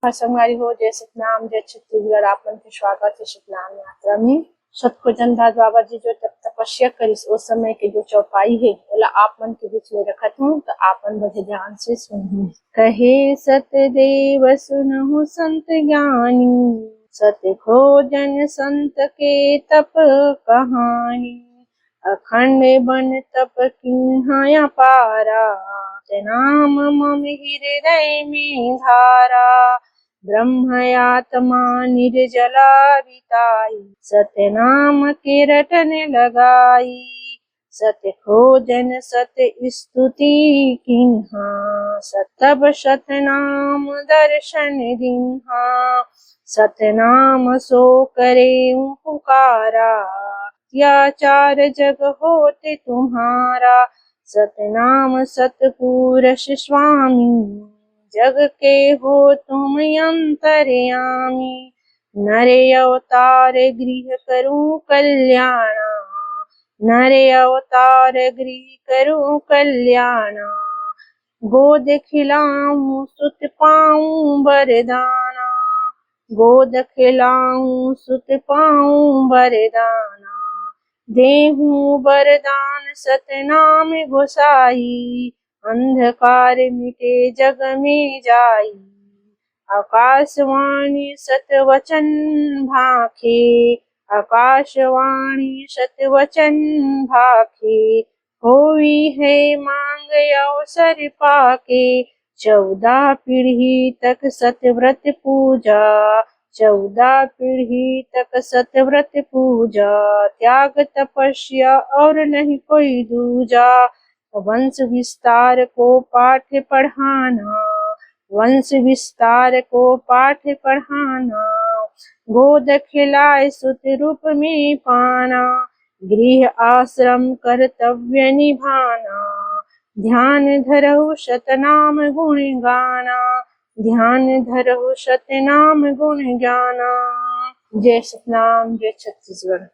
संगवारी हो जय सतनाम जय छत्तीसगढ़। आपन के स्वागत है सतनाम यात्रा में। सतखोजन दास बाबा जी जो तब तपस्या करिस उस समय के जो चौपाई है ओला आप मन के बीच में रखत हूँ, तो आपन बड़े ध्यान से सुनहु। कहे सतदेव सुनहु संत ज्ञानी, सत खोजन संत के तप कहानी। अखंड बन तप किन्हा पारा, नाम मम हृदय में धारा। ब्रह्मयात्मा निर्जला बिताई, सतनाम के रटन लगाई। सत खोजन सत स्तुति किन्हा, सतब सतनाम दर्शन दिन्हा। सतनाम सो करे पुकारा, त्याचार जग होते तुम्हारा। सतनाम सतपुरुष स्वामी, जग के हो तुम अंतर्यामी। नरे अवतार गृह करूं कल्याणा, नरे अवतार गृह करूं कल्याणा। गोद खिलाऊं सुत पाऊं वरदाना, गोद खिलाऊं सुत पाऊं वरदाना। देहूं वरदान सतनाम गोसाई, अंधकार मिटे जग में जाई। आकाशवाणी सतवचन भाखे, आकाशवाणी सतवचन भाखे। होई है मांग अवसर पाके, 14 पीढ़ी तक सतव्रत पूजा। 14 पीढ़ी तक सतव्रत पूजा, त्याग तपस्या और नहीं कोई दूजा। वंश विस्तार को पाठ पढ़ाना, वंश विस्तार को पाठ पढ़ाना। गोद खिलाए सुत रूप में पाना, गृह आश्रम कर्तव्य निभाना। ध्यान धरहु सतनाम गुण गाना, ध्यान धरहु सतनाम गुण गाना। जय सतनाम जय छत्तीसगढ़।